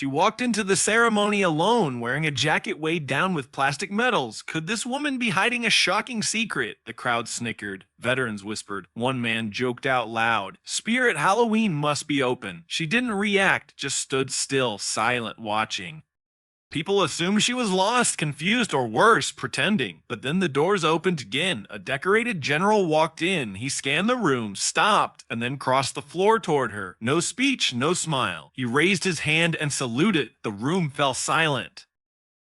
She walked into the ceremony alone, wearing a jacket weighed down with plastic medals. Could this woman be hiding a shocking secret? The crowd snickered. Veterans whispered. One man joked out loud. Spirit Halloween must be open. She didn't react, just stood still, silent, watching. People assumed she was lost, confused, or worse, pretending. But then the doors opened again. A decorated general walked in. He scanned the room, stopped, and then crossed the floor toward her. No speech, no smile. He raised his hand and saluted. The room fell silent.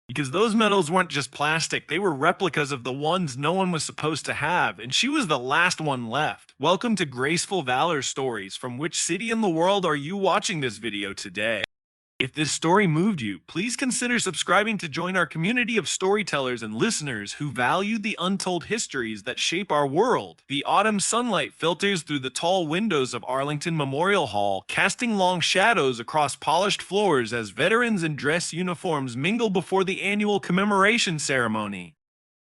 Because those medals weren't just plastic, they were replicas of the ones no one was supposed to have, and she was the last one left. Welcome to Graceful Valor Stories. From which city in the world are you watching this video today? If this story moved you, please consider subscribing to join our community of storytellers and listeners who value the untold histories that shape our world. The autumn sunlight filters through the tall windows of Arlington Memorial Hall, casting long shadows across polished floors as veterans in dress uniforms mingle before the annual commemoration ceremony.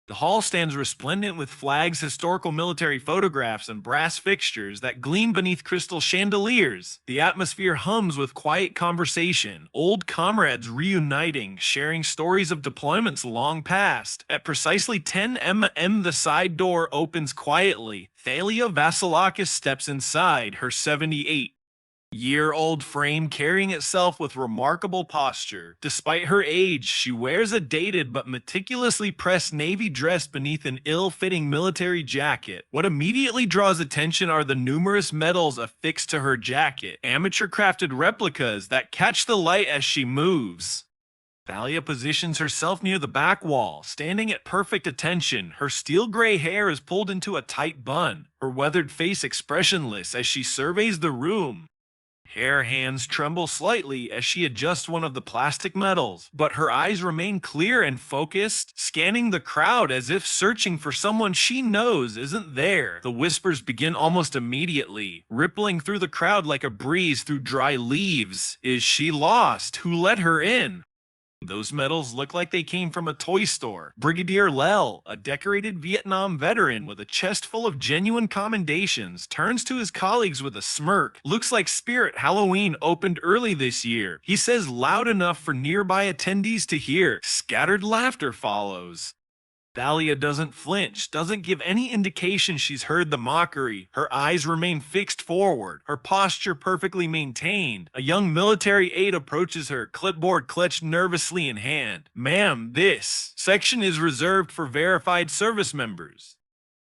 The hall stands resplendent with flags, historical military photographs, and brass fixtures that gleam beneath crystal chandeliers. The atmosphere hums with quiet conversation, old comrades reuniting, sharing stories of deployments long past. At precisely 10 m.m., the side door opens quietly. Thalia Vasilakis steps inside, her 78-year-old frame carrying itself with remarkable posture. Despite her age, she wears a dated but meticulously pressed navy dress beneath an ill-fitting military jacket. What immediately draws attention are the numerous medals affixed to her jacket, amateur-crafted replicas that catch the light as she moves. Thalia positions herself near the back wall, standing at perfect attention. Her steel-gray hair is pulled into a tight bun, her weathered face expressionless as she surveys the room. Her hands tremble slightly as she adjusts one of the plastic medals, but her eyes remain clear and focused, scanning the crowd as if searching for someone she knows isn't there. The whispers begin almost immediately, rippling through the crowd like a breeze through dry leaves. Is she lost? Who let her in? Those medals look like they came from a toy store. Brigadier Lel, a decorated Vietnam veteran with a chest full of genuine commendations, turns to his colleagues with a smirk. Looks like Spirit Halloween opened early this year. He says loud enough for nearby attendees to hear. Scattered laughter follows. Thalia doesn't flinch, doesn't give any indication she's heard the mockery. Her eyes remain fixed forward, her posture perfectly maintained. A young military aide approaches her, clipboard clutched nervously in hand. Ma'am, this section is reserved for verified service members.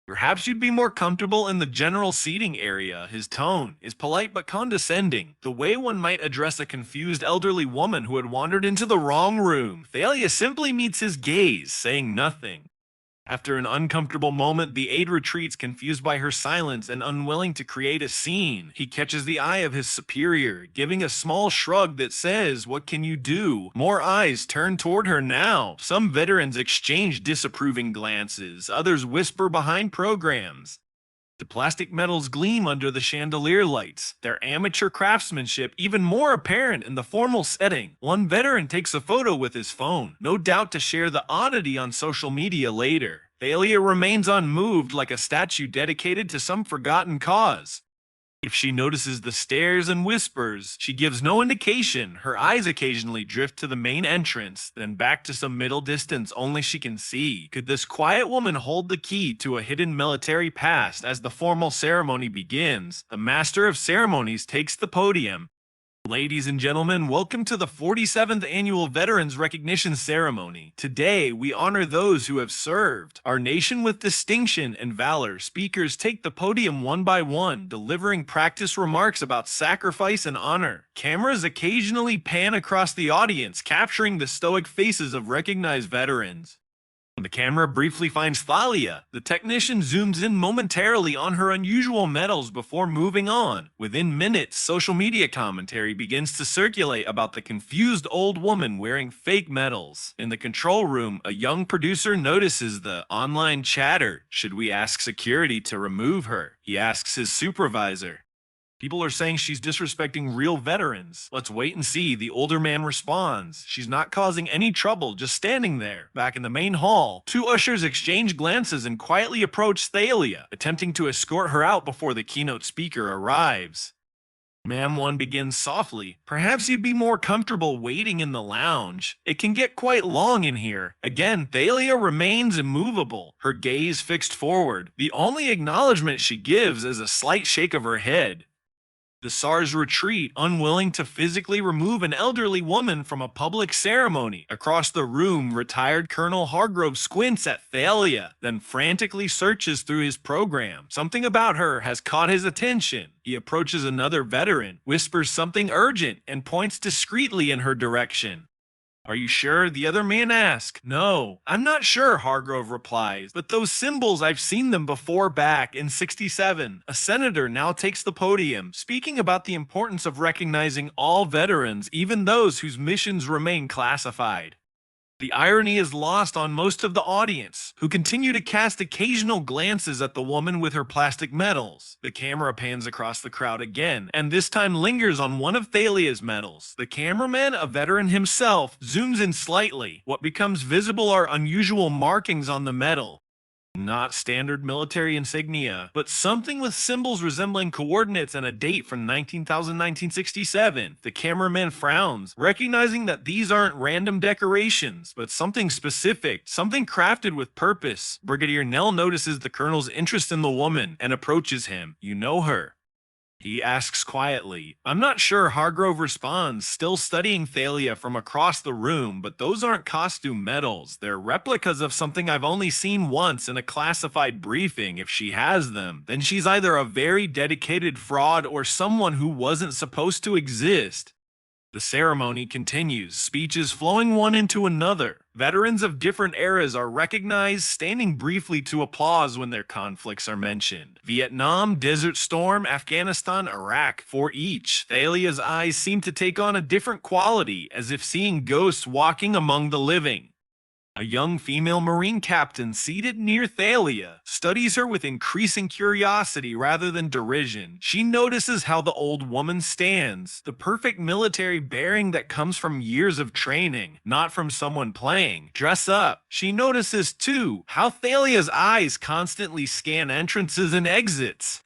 Perhaps you'd be more comfortable in the general seating area. His tone is polite but condescending, the way one might address a confused elderly woman who had wandered into the wrong room. Thalia simply meets his gaze, saying nothing. After an uncomfortable moment, the aide retreats, confused by her silence and unwilling to create a scene. He catches the eye of his superior, giving a small shrug that says, "What can you do?" More eyes turn toward her now. Some veterans exchange disapproving glances, others whisper behind programs. The plastic medals gleam under the chandelier lights, their amateur craftsmanship even more apparent in the formal setting. One veteran takes a photo with his phone, no doubt to share the oddity on social media later. Thalia remains unmoved, like a statue dedicated to some forgotten cause. If she notices the stares and whispers, she gives no indication. Her eyes occasionally drift to the main entrance, then back to some middle distance only she can see. Could this quiet woman hold the key to a hidden military past? As the formal ceremony begins, the master of ceremonies takes the podium. Ladies and gentlemen, welcome to the 47th Annual Veterans Recognition Ceremony. Today, we honor those who have served our nation with distinction and valor. Speakers take the podium one by one, delivering practice remarks about sacrifice and honor. Cameras occasionally pan across the audience, capturing the stoic faces of recognized veterans. When the camera briefly finds Thalia, the technician zooms in momentarily on her unusual medals before moving on. Within minutes, social media commentary begins to circulate about the confused old woman wearing fake medals. In the control room, a young producer notices the online chatter. Should we ask security to remove her? He asks his supervisor. People are saying she's disrespecting real veterans. Let's wait and see, the older man responds. She's not causing any trouble, just standing there. Back in the main hall, two ushers exchange glances and quietly approach Thalia, attempting to escort her out before the keynote speaker arrives. Man 1 begins softly. Perhaps you'd be more comfortable waiting in the lounge. It can get quite long in here. Again, Thalia remains immovable, her gaze fixed forward. The only acknowledgement she gives is a slight shake of her head. The SARS retreat, unwilling to physically remove an elderly woman from a public ceremony. Across the room, retired Colonel Hargrove squints at Thalia, then frantically searches through his program. Something about her has caught his attention. He approaches another veteran, whispers something urgent, and points discreetly in her direction. Are you sure? The other man asks. No, I'm not sure, Hargrove replies, but those symbols, I've seen them before back in 67. A senator now takes the podium, speaking about the importance of recognizing all veterans, even those whose missions remain classified. The irony is lost on most of the audience, who continue to cast occasional glances at the woman with her plastic medals. The camera pans across the crowd again, and this time lingers on one of Thalia's medals. The cameraman, a veteran himself, zooms in slightly. What becomes visible are unusual markings on the medal. Not standard military insignia, but something with symbols resembling coordinates and a date from 1967. The cameraman frowns, recognizing that these aren't random decorations, but something specific, something crafted with purpose. Brigadier Nell notices the colonel's interest in the woman and approaches him. You know her? He asks quietly. I'm not sure, Hargrove responds, still studying Thalia from across the room, but those aren't costume medals. They're replicas of something I've only seen once in a classified briefing. If she has them, then she's either a very dedicated fraud or someone who wasn't supposed to exist. The ceremony continues, speeches flowing one into another. Veterans of different eras are recognized, standing briefly to applause when their conflicts are mentioned. Vietnam, Desert Storm, Afghanistan, Iraq, for each. Thalia's eyes seem to take on a different quality, as if seeing ghosts walking among the living. A young female Marine captain seated near Thalia studies her with increasing curiosity rather than derision. She notices how the old woman stands, the perfect military bearing that comes from years of training, not from someone playing dress up. She notices, too, how Thalia's eyes constantly scan entrances and exits,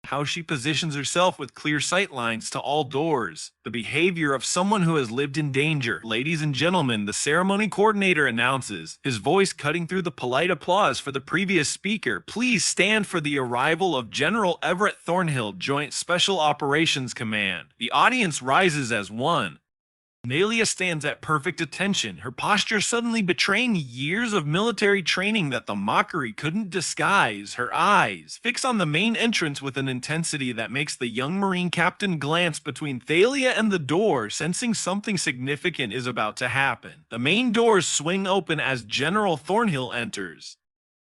how she positions herself with clear sight lines to all doors, the behavior of someone who has lived in danger. Ladies and gentlemen, the ceremony coordinator announces, his voice cutting through the polite applause for the previous speaker. Please stand for the arrival of General Everett Thornhill, Joint Special Operations Command. The audience rises as one. Thalia stands at perfect attention, her posture suddenly betraying years of military training that the mockery couldn't disguise. Her eyes fix on the main entrance with an intensity that makes the young Marine captain glance between Thalia and the door, sensing something significant is about to happen. The main doors swing open as General Thornhill enters.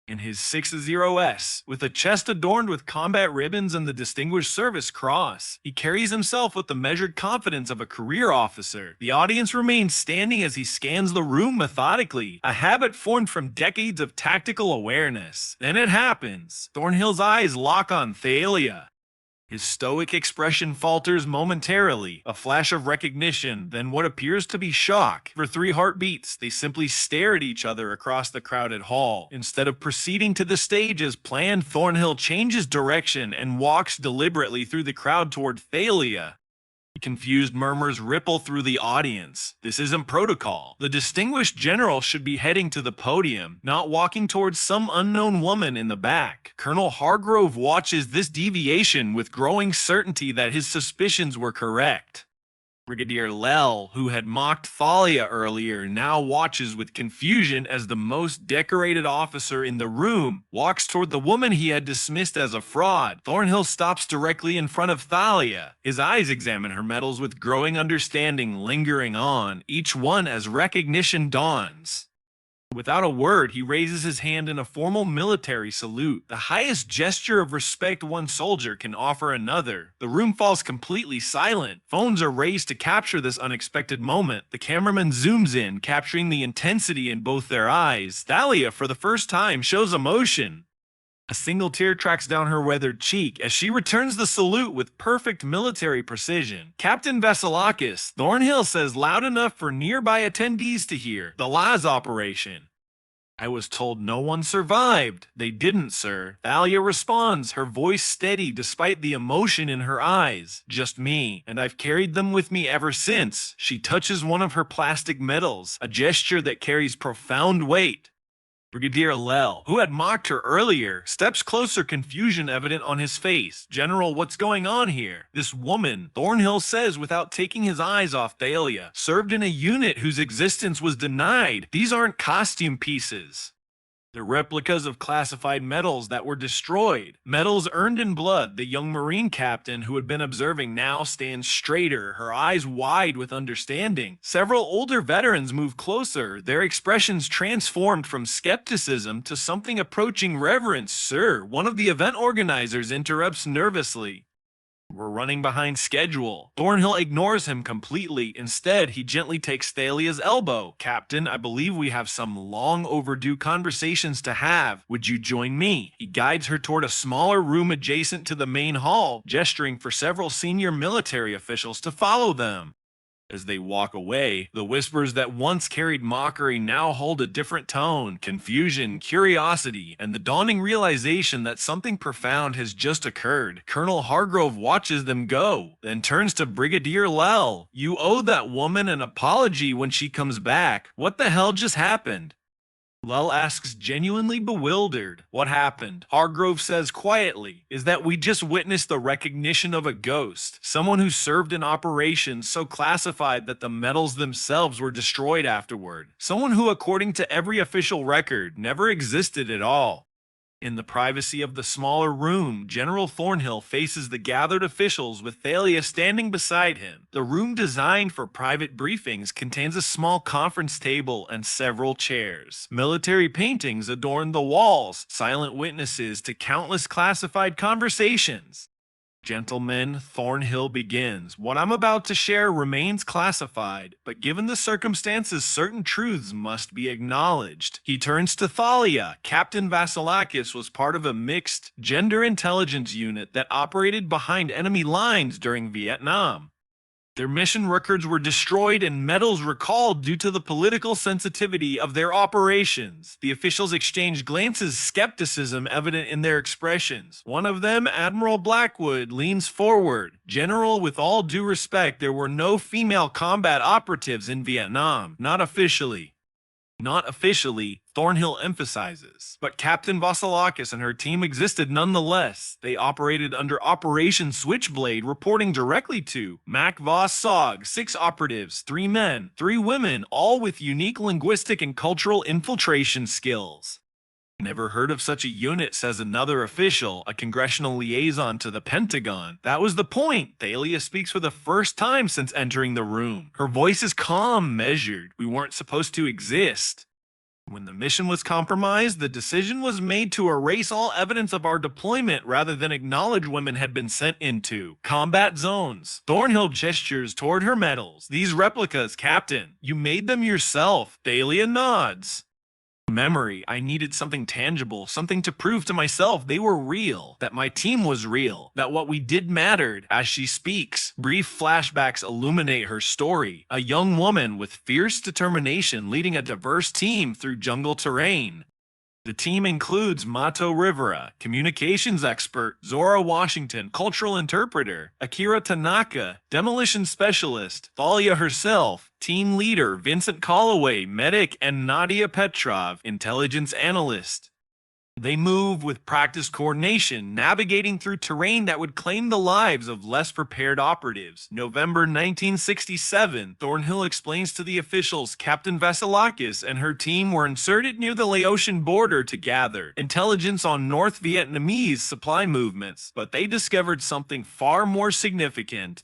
In his 60S, with a chest adorned with combat ribbons and the Distinguished Service Cross, he carries himself with the measured confidence of a career officer. The audience remains standing as he scans the room methodically, a habit formed from decades of tactical awareness. Then it happens. Thornhill's eyes lock on Thalia. His stoic expression falters momentarily, a flash of recognition, then what appears to be shock. For 3 heartbeats, they simply stare at each other across the crowded hall. Instead of proceeding to the stage as planned, Thornhill changes direction and walks deliberately through the crowd toward Thalia. Confused murmurs ripple through the audience. This isn't protocol. The distinguished general should be heading to the podium, not walking towards some unknown woman in the back. Colonel Hargrove watches this deviation with growing certainty that his suspicions were correct. Brigadier Lell, who had mocked Thalia earlier, now watches with confusion as the most decorated officer in the room walks toward the woman he had dismissed as a fraud. Thornhill stops directly in front of Thalia. His eyes examine her medals with growing understanding lingering on, each one as recognition dawns. Without a word, he raises his hand in a formal military salute, the highest gesture of respect one soldier can offer another. The room falls completely silent. Phones are raised to capture this unexpected moment. The cameraman zooms in, capturing the intensity in both their eyes. Thalia, for the first time, shows emotion. A single tear tracks down her weathered cheek as she returns the salute with perfect military precision. Captain Vasilakis, Thornhill says loud enough for nearby attendees to hear, the Laz operation. I was told no one survived. They didn't, sir. Thalia responds, her voice steady despite the emotion in her eyes. Just me, and I've carried them with me ever since. She touches one of her plastic medals, a gesture that carries profound weight. Brigadier Lel, who had mocked her earlier, steps closer, confusion evident on his face. General, what's going on here? This woman, Thornhill says without taking his eyes off Thalia, served in a unit whose existence was denied. These aren't costume pieces. They're replicas of classified medals that were destroyed. Medals earned in blood. The young Marine captain who had been observing now stands straighter, her eyes wide with understanding. Several older veterans move closer, their expressions transformed from skepticism to something approaching reverence. Sir, one of the event organizers interrupts nervously. We're running behind schedule. Thornhill ignores him completely. Instead, he gently takes Thalia's elbow. Captain, I believe we have some long overdue conversations to have. Would you join me? He guides her toward a smaller room adjacent to the main hall, gesturing for several senior military officials to follow them. As they walk away, the whispers that once carried mockery now hold a different tone, confusion, curiosity, and the dawning realization that something profound has just occurred. Colonel Hargrove watches them go, then turns to Brigadier Lel. You owe that woman an apology when she comes back. What the hell just happened? Lel asks, genuinely bewildered. What happened? Hargrove says quietly, is that we just witnessed the recognition of a ghost, someone who served in operations so classified that the medals themselves were destroyed afterward, someone who, according to every official record, never existed at all. In the privacy of the smaller room, General Thornhill faces the gathered officials with Thalia standing beside him. The room, designed for private briefings, contains a small conference table and several chairs. Military paintings adorn the walls, silent witnesses to countless classified conversations. Gentlemen, Thornhill begins. What I'm about to share remains classified, but given the circumstances, certain truths must be acknowledged. He turns to Thalia. Captain Vasilakis was part of a mixed gender intelligence unit that operated behind enemy lines during Vietnam. Their mission records were destroyed and medals recalled due to the political sensitivity of their operations. The officials exchanged glances, skepticism evident in their expressions. One of them, Admiral Blackwood, leans forward. General, with all due respect, there were no female combat operatives in Vietnam. Not officially. Not officially, Thornhill emphasizes. But Captain Vasilakis and her team existed nonetheless. They operated under Operation Switchblade, reporting directly to Mac Voss Sog, 6 operatives, 3 men, 3 women, all with unique linguistic and cultural infiltration skills. Never heard of such a unit, says another official, a congressional liaison to the Pentagon. That was the point. Thalia speaks for the first time since entering the room. Her voice is calm, measured. We weren't supposed to exist. When the mission was compromised, the decision was made to erase all evidence of our deployment rather than acknowledge women had been sent into combat zones. Thornhill gestures toward her medals. These replicas, Captain. You made them yourself. Thalia nods. Memory. I needed something tangible, something to prove to myself they were real, that my team was real, that what we did mattered. As she speaks, brief flashbacks illuminate her story. A young woman with fierce determination leading a diverse team through jungle terrain. The team includes Mato Rivera, communications expert, Zora Washington, cultural interpreter, Akira Tanaka, demolition specialist, Thalia herself, team leader Vincent Calloway, medic, and Nadia Petrov, intelligence analyst. They move with practiced coordination, navigating through terrain that would claim the lives of less prepared operatives. November 1967, Thornhill explains to the officials Captain Vasilakis and her team were inserted near the Laotian border to gather intelligence on North Vietnamese supply movements, but they discovered something far more significant.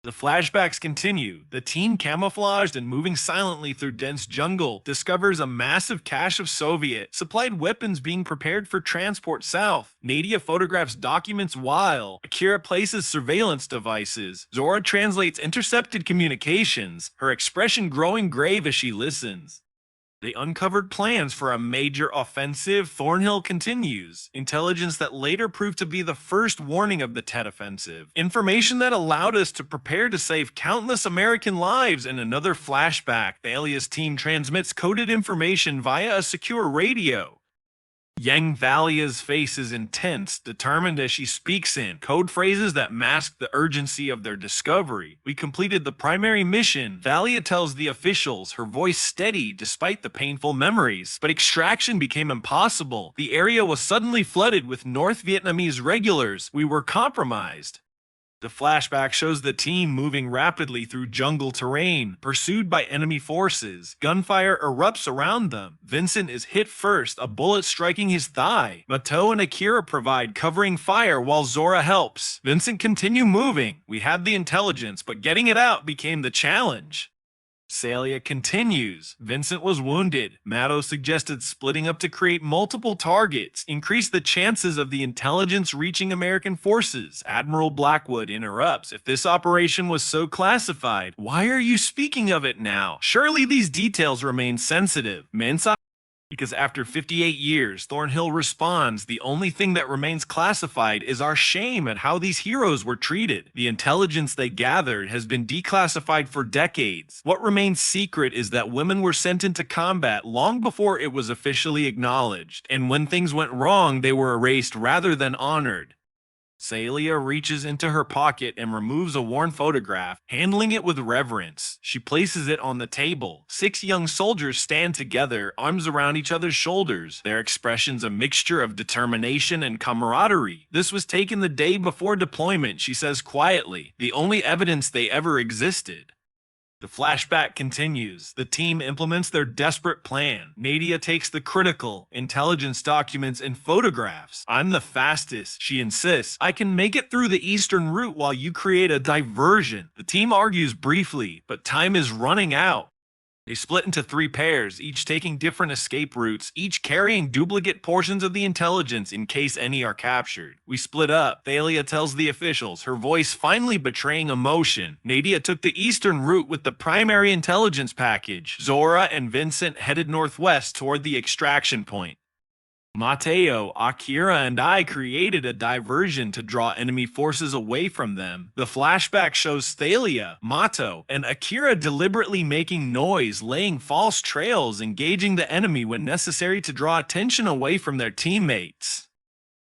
The flashbacks continue. The team, camouflaged and moving silently through dense jungle, discovers a massive cache of Soviet-supplied weapons being prepared for transport south. Nadia photographs documents while Akira places surveillance devices. Zora translates intercepted communications, her expression growing grave as she listens. They uncovered plans for a major offensive. Thornhill continues. Intelligence that later proved to be the first warning of the Tet Offensive. Information that allowed us to prepare to save countless American lives. In another flashback, Thalia's team transmits coded information via a secure radio. Yang Thalia's face is intense, determined as she speaks in code phrases that mask the urgency of their discovery. We completed the primary mission. Thalia tells the officials, her voice steady despite the painful memories. But extraction became impossible. The area was suddenly flooded with North Vietnamese regulars. We were compromised. The flashback shows the team moving rapidly through jungle terrain, pursued by enemy forces. Gunfire erupts around them. Vincent is hit first, a bullet striking his thigh. Mato and Akira provide covering fire while Zora helps. Vincent continue moving. We had the intelligence, but getting it out became the challenge. Thalia continues. Vincent was wounded. Mato suggested splitting up to create multiple targets, increase the chances of the intelligence reaching American forces. Admiral Blackwood interrupts. If this operation was so classified, why are you speaking of it now? Surely these details remain sensitive. Mensa. Because after 58 years, Thornhill responds, the only thing that remains classified is our shame at how these heroes were treated. The intelligence they gathered has been declassified for decades. What remains secret is that women were sent into combat long before it was officially acknowledged, and when things went wrong, they were erased rather than honored. Thalia reaches into her pocket and removes a worn photograph, handling it with reverence. She places it on the table. 6 young soldiers stand together, arms around each other's shoulders, their expressions a mixture of determination and camaraderie. This was taken the day before deployment, she says quietly, the only evidence they ever existed. The flashback continues. The team implements their desperate plan. Nadia takes the critical intelligence documents and photographs. I'm the fastest, she insists. I can make it through the eastern route while you create a diversion. The team argues briefly, but time is running out. They split into 3 pairs, each taking different escape routes, each carrying duplicate portions of the intelligence in case any are captured. We split up. Thalia tells the officials, her voice finally betraying emotion. Nadia took the eastern route with the primary intelligence package. Zora and Vincent headed northwest toward the extraction point. Mateo, Akira, and I created a diversion to draw enemy forces away from them. The flashback shows Thalia, Mato, and Akira deliberately making noise, laying false trails, engaging the enemy when necessary to draw attention away from their teammates.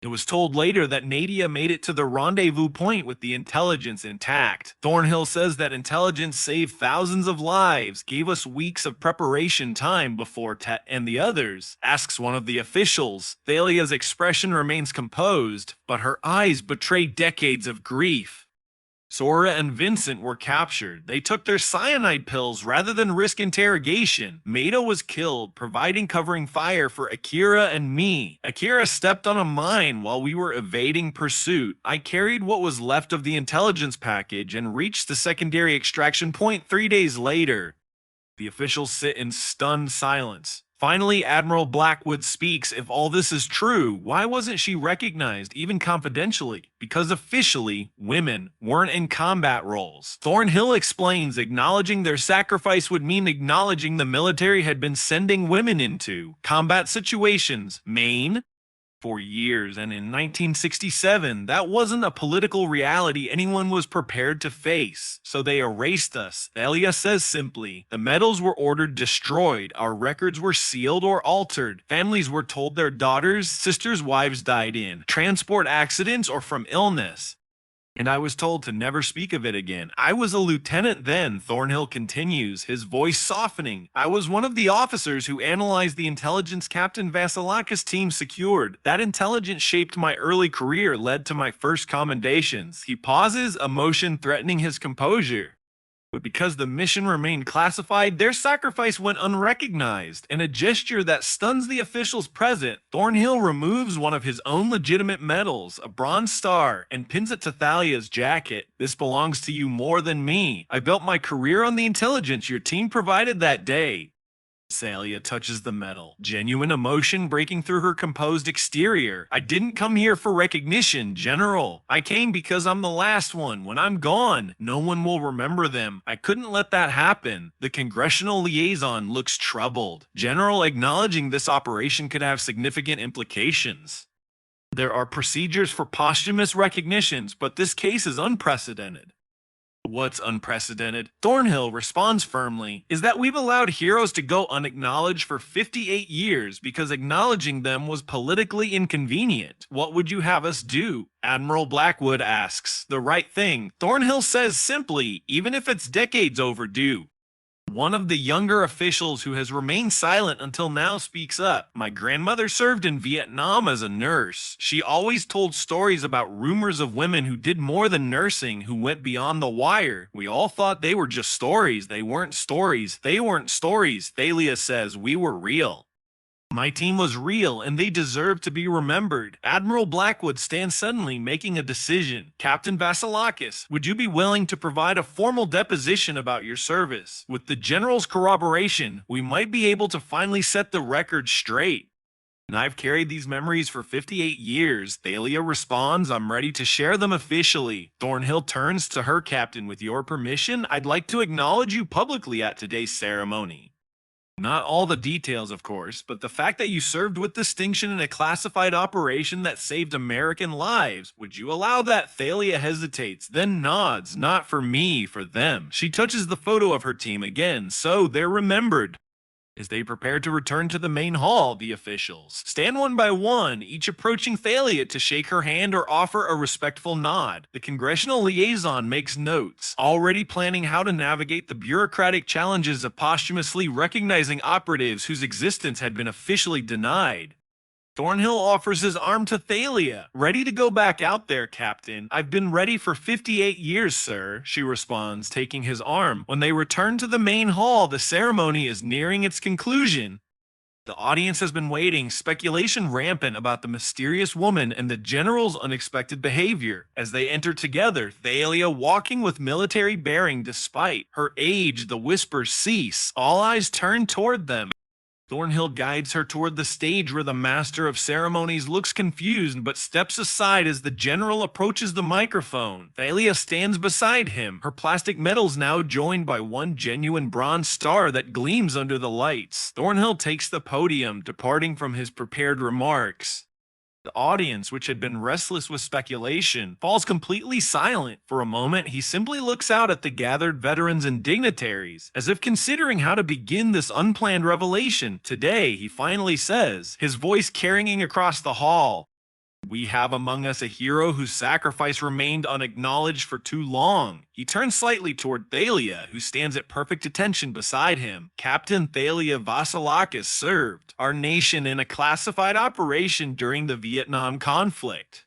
It was told later that Nadia made it to the rendezvous point with the intelligence intact. Thornhill says that intelligence saved thousands of lives, gave us weeks of preparation time before Tet and the others. Asks one of the officials. Thalia's expression remains composed, but her eyes betray decades of grief. Zora and Vincent were captured. They took their cyanide pills rather than risk interrogation. Mato was killed, providing covering fire for Akira and me. Akira stepped on a mine while we were evading pursuit. I carried what was left of the intelligence package and reached the secondary extraction point 3 days later. The officials sit in stunned silence. Finally, Admiral Blackwood speaks. If all this is true, why wasn't she recognized, even confidentially? Because officially, women weren't in combat roles. Thornhill explains acknowledging their sacrifice would mean acknowledging the military had been sending women into combat situations, Maine, for years, and in 1967, that wasn't a political reality anyone was prepared to face, so they erased us. Thalia says simply, the medals were ordered destroyed, our records were sealed or altered, families were told their daughters, sisters, wives died in transport accidents or from illness. And I was told to never speak of it again. I was a lieutenant then, Thornhill continues, his voice softening. I was one of the officers who analyzed the intelligence Captain Vasilakis' team secured. That intelligence shaped my early career, led to my first commendations. He pauses, emotion threatening his composure. But because the mission remained classified, their sacrifice went unrecognized. In a gesture that stuns the officials present, Thornhill removes one of his own legitimate medals, a bronze star, and pins it to Thalia's jacket. This belongs to you more than me. I built my career on the intelligence your team provided that day. Thalia touches the metal, genuine emotion breaking through her composed exterior. I didn't come here for recognition, General. I came because I'm the last one. When I'm gone, no one will remember them. I couldn't let that happen. The congressional liaison looks troubled. General, acknowledging this operation could have significant implications. There are procedures for posthumous recognitions, but this case is unprecedented. What's unprecedented? Thornhill responds firmly, is that we've allowed heroes to go unacknowledged for 58 years because acknowledging them was politically inconvenient. What would you have us do? Admiral Blackwood asks. The right thing. Thornhill says simply, even if it's decades overdue. One of the younger officials who has remained silent until now speaks up. My grandmother served in Vietnam as a nurse. She always told stories about rumors of women who did more than nursing, who went beyond the wire. We all thought they were just stories. They weren't stories. They weren't stories. Thalia says we were real. My team was real, and they deserve to be remembered. Admiral Blackwood stands suddenly, making a decision. Captain Vasilakis, would you be willing to provide a formal deposition about your service? With the General's corroboration, we might be able to finally set the record straight. And I've carried these memories for 58 years. Thalia responds, I'm ready to share them officially. Thornhill turns to her captain, with your permission, I'd like to acknowledge you publicly at today's ceremony. Not all the details, of course, but the fact that you served with distinction in a classified operation that saved American lives. Would you allow that? Thalia hesitates, then nods. Not for me, for them. She touches the photo of her team again, so they're remembered. As they prepare to return to the main hall, the officials stand one by one, each approaching Thalia to shake her hand or offer a respectful nod. The congressional liaison makes notes, already planning how to navigate the bureaucratic challenges of posthumously recognizing operatives whose existence had been officially denied. Thornhill offers his arm to Thalia. Ready to go back out there, Captain. I've been ready for 58 years, sir, she responds, taking his arm. When they return to the main hall, the ceremony is nearing its conclusion. The audience has been waiting, speculation rampant about the mysterious woman and the General's unexpected behavior. As they enter together, Thalia walking with military bearing despite her age, the whispers cease. All eyes turn toward them. Thornhill guides her toward the stage where the master of ceremonies looks confused but steps aside as the general approaches the microphone. Thalia stands beside him, her plastic medals now joined by one genuine bronze star that gleams under the lights. Thornhill takes the podium, departing from his prepared remarks. The audience, which had been restless with speculation, falls completely silent. For a moment, he simply looks out at the gathered veterans and dignitaries, as if considering how to begin this unplanned revelation. Today, he finally says, his voice carrying across the hall, we have among us a hero whose sacrifice remained unacknowledged for too long. He turns slightly toward Thalia, who stands at perfect attention beside him. Captain Thalia Vasilakis served our nation in a classified operation during the Vietnam conflict.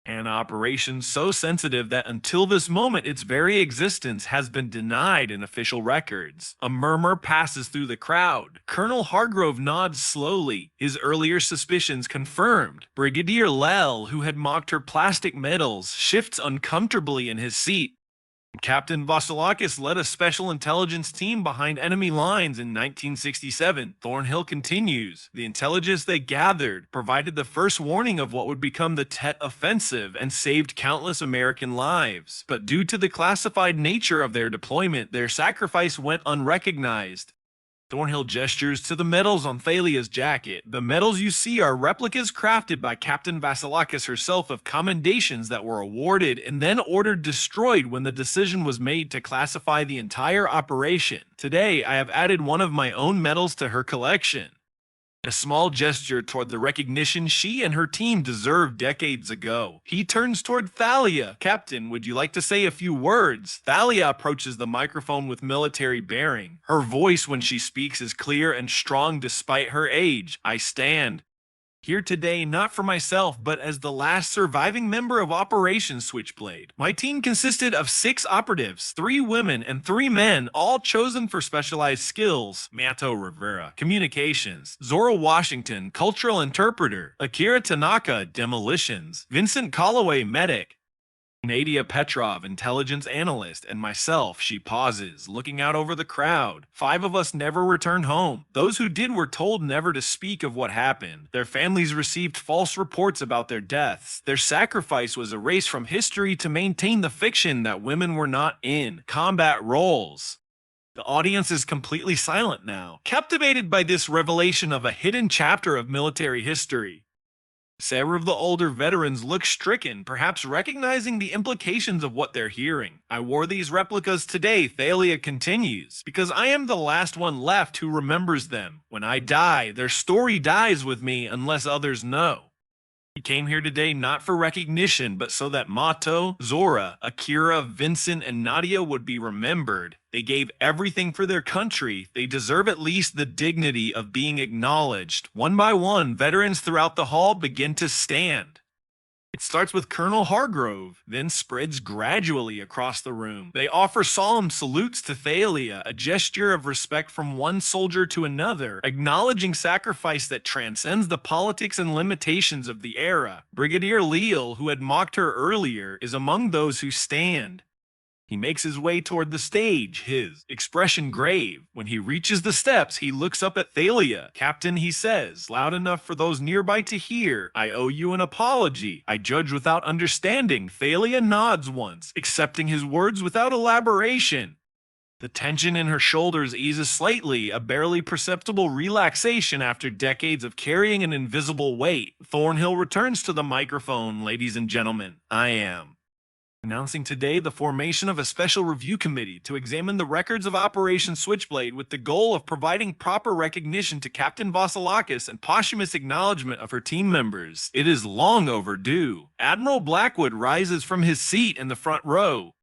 An operation so sensitive that until this moment its very existence has been denied in official records. A murmur passes through the crowd. Colonel Hargrove nods slowly, his earlier suspicions confirmed. Brigadier Lell, who had mocked her plastic medals, shifts uncomfortably in his seat. Captain Vasilakis led a special intelligence team behind enemy lines in 1967. Thornhill continues. The intelligence they gathered provided the first warning of what would become the Tet Offensive and saved countless American lives. But due to the classified nature of their deployment, their sacrifice went unrecognized. Thornhill gestures to the medals on Thalia's jacket. The medals you see are replicas crafted by Captain Vasilakis herself of commendations that were awarded and then ordered destroyed when the decision was made to classify the entire operation. Today, I have added one of my own medals to her collection. A small gesture toward the recognition she and her team deserved decades ago. He turns toward Thalia. Captain, would you like to say a few words? Thalia approaches the microphone with military bearing. Her voice when she speaks is clear and strong despite her age. I stand here today not for myself, but as the last surviving member of Operation Switchblade. My team consisted of 6 operatives, 3 women and 3 men, all chosen for specialized skills. Mato Rivera, Communications. Zora Washington, Cultural Interpreter. Akira Tanaka, Demolitions. Vincent Calloway, Medic. Nadia Petrov, intelligence analyst, and myself. She pauses, looking out over the crowd. 5 of us never returned home. Those who did were told never to speak of what happened. Their families received false reports about their deaths. Their sacrifice was erased from history to maintain the fiction that women were not in combat roles. The audience is completely silent now, captivated by this revelation of a hidden chapter of military history. Several of the older veterans look stricken, perhaps recognizing the implications of what they're hearing. I wore these replicas today, Thalia continues, because I am the last one left who remembers them. When I die, their story dies with me unless others know. He came here today not for recognition, but so that Mato, Zora, Akira, Vincent, and Nadia would be remembered. They gave everything for their country. They deserve at least the dignity of being acknowledged. One by one, veterans throughout the hall begin to stand. It starts with Colonel Hargrove, then spreads gradually across the room. They offer solemn salutes to Thalia, a gesture of respect from one soldier to another, acknowledging sacrifice that transcends the politics and limitations of the era. Brigadier Leal, who had mocked her earlier, is among those who stand. He makes his way toward the stage, his expression grave. When he reaches the steps, he looks up at Thalia. "Captain," he says, loud enough for those nearby to hear, "I owe you an apology. I judge without understanding." Thalia nods once, accepting his words without elaboration. The tension in her shoulders eases slightly, a barely perceptible relaxation after decades of carrying an invisible weight. Thornhill returns to the microphone. "Ladies and gentlemen, I am announcing today the formation of a special review committee to examine the records of Operation Switchblade with the goal of providing proper recognition to Captain Vasilakis and posthumous acknowledgement of her team members. It is long overdue." Admiral Blackwood rises from his seat in the front row.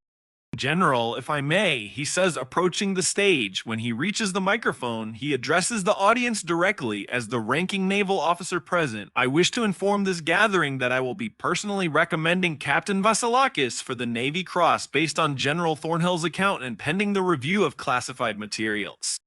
"General, if I may," he says, approaching the stage. When he reaches the microphone, he addresses the audience directly as the ranking naval officer present. "I wish to inform this gathering that I will be personally recommending Captain Vasilakis for the Navy Cross based on General Thornhill's account and pending the review of classified materials."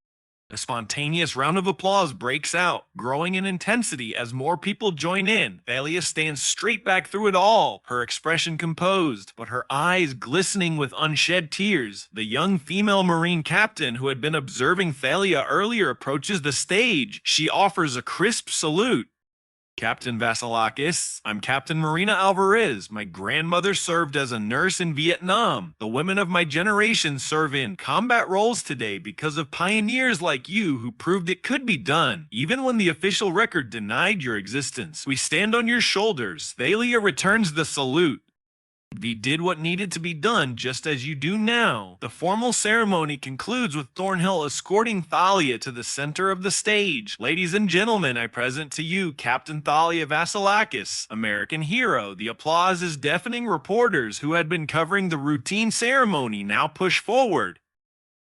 A spontaneous round of applause breaks out, growing in intensity as more people join in. Thalia stands straight back through it all, her expression composed, but her eyes glistening with unshed tears. The young female Marine captain who had been observing Thalia earlier approaches the stage. She offers a crisp salute. "Captain Vasilakis, I'm Captain Marina Alvarez. My grandmother served as a nurse in Vietnam. The women of my generation serve in combat roles today because of pioneers like you who proved it could be done, even when the official record denied your existence. We stand on your shoulders." Thalia returns the salute. "We did what needed to be done, just as you do now." The formal ceremony concludes with Thornhill escorting Thalia to the center of the stage. "Ladies and gentlemen, I present to you Captain Thalia Vasilakis, American hero." The applause is deafening. Reporters who had been covering the routine ceremony now push forward.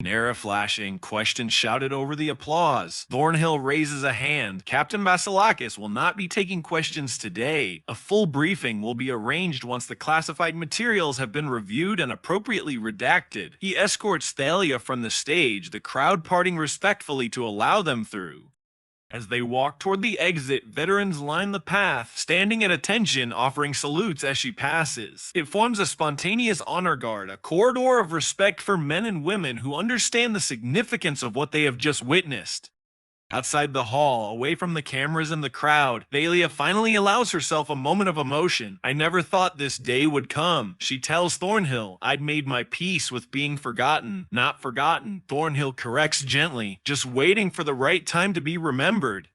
An era flashing, questions shouted over the applause. Thornhill raises a hand. "Captain Vasilakis will not be taking questions today. A full briefing will be arranged once the classified materials have been reviewed and appropriately redacted." He escorts Thalia from the stage, the crowd parting respectfully to allow them through. As they walk toward the exit, veterans line the path, standing at attention, offering salutes as she passes. It forms a spontaneous honor guard, a corridor of respect for men and women who understand the significance of what they have just witnessed. Outside the hall, away from the cameras and the crowd, Thalia finally allows herself a moment of emotion. "I never thought this day would come." She tells Thornhill, "I'd made my peace with being forgotten." "Not forgotten," Thornhill corrects gently, "just waiting for the right time to be remembered."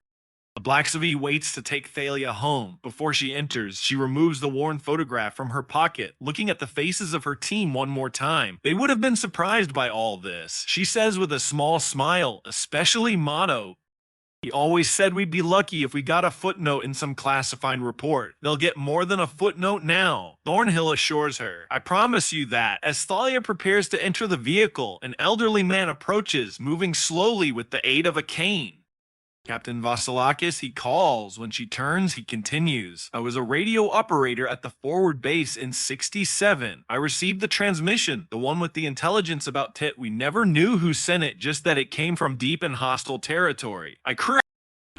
The Blacksavy waits to take Thalia home. Before she enters, she removes the worn photograph from her pocket, looking at the faces of her team one more time. They would have been surprised by all this. She says with a small smile, "Especially Mato. He always said we'd be lucky if we got a footnote in some classified report. They'll get more than a footnote now." Thornhill assures her, "I promise you that." As Thalia prepares to enter the vehicle, an elderly man approaches, moving slowly with the aid of a cane. "Captain Vasilakis," he calls. When she turns, he continues, "I was a radio operator at the forward base in '67. I received the transmission, the one with the intelligence about Tet. We never knew who sent it, just that it came from deep in hostile territory. I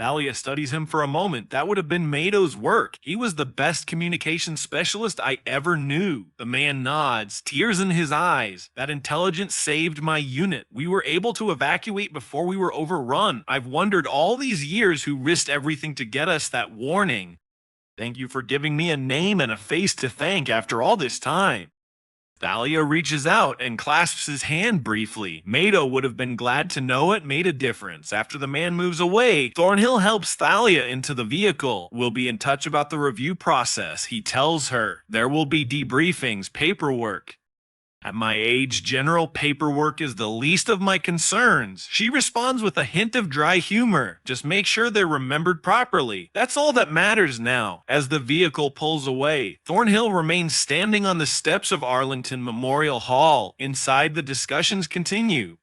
Thalia studies him for a moment. That would have been Mado's work. He was the best communication specialist I ever knew. The man nods, tears in his eyes. That intelligence saved my unit. We were able to evacuate before we were overrun. I've wondered all these years who risked everything to get us that warning. Thank you for giving me a name and a face to thank after all this time. Thalia reaches out and clasps his hand briefly. Mado would have been glad to know it made a difference. After the man moves away, Thornhill helps Thalia into the vehicle. We'll be in touch about the review process. He tells her there will be debriefings, paperwork. At my age, general paperwork is the least of my concerns. She responds with a hint of dry humor. Just make sure they're remembered properly. That's all that matters now. As the vehicle pulls away, Thornhill remains standing on the steps of Arlington Memorial Hall. Inside, the discussions continue.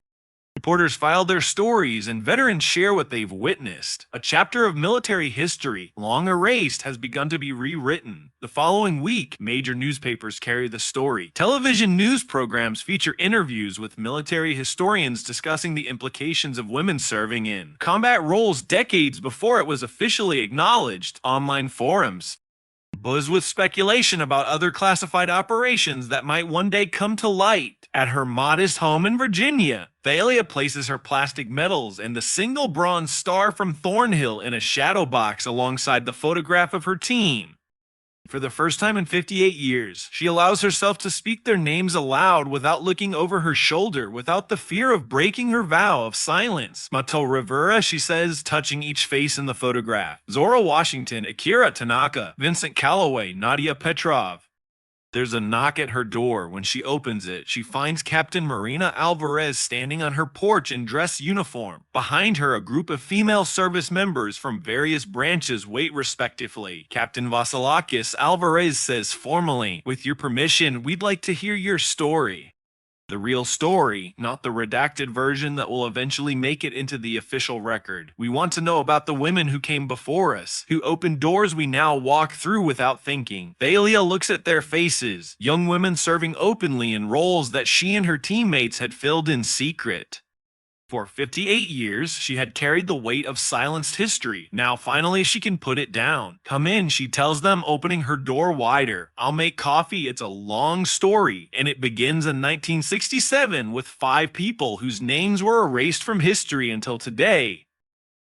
Reporters file their stories and veterans share what they've witnessed. A chapter of military history, long erased, has begun to be rewritten. The following week, major newspapers carry the story. Television news programs feature interviews with military historians discussing the implications of women serving in combat roles decades before it was officially acknowledged. Online forums buzz with speculation about other classified operations that might one day come to light. At her modest home in Virginia, Thalia places her plastic medals and the single bronze star from Thornhill in a shadow box alongside the photograph of her team. For the first time in 58 years, she allows herself to speak their names aloud without looking over her shoulder, without the fear of breaking her vow of silence. Mato Rivera, she says, touching each face in the photograph. Zora Washington, Akira Tanaka, Vincent Calloway, Nadia Petrov. There's a knock at her door. When she opens it, she finds Captain Marina Alvarez standing on her porch in dress uniform. Behind her, a group of female service members from various branches wait respectively. Captain Vasilakis, Alvarez says formally, "With your permission, we'd like to hear your story." The real story, not the redacted version that will eventually make it into the official record. We want to know about the women who came before us, who opened doors we now walk through without thinking. Thalia looks at their faces, young women serving openly in roles that she and her teammates had filled in secret. For 58 years, she had carried the weight of silenced history. Now finally she can put it down. "Come in," she tells them, opening her door wider. "I'll make coffee." It's a long story, and it begins in 1967 with 5 people whose names were erased from history until today.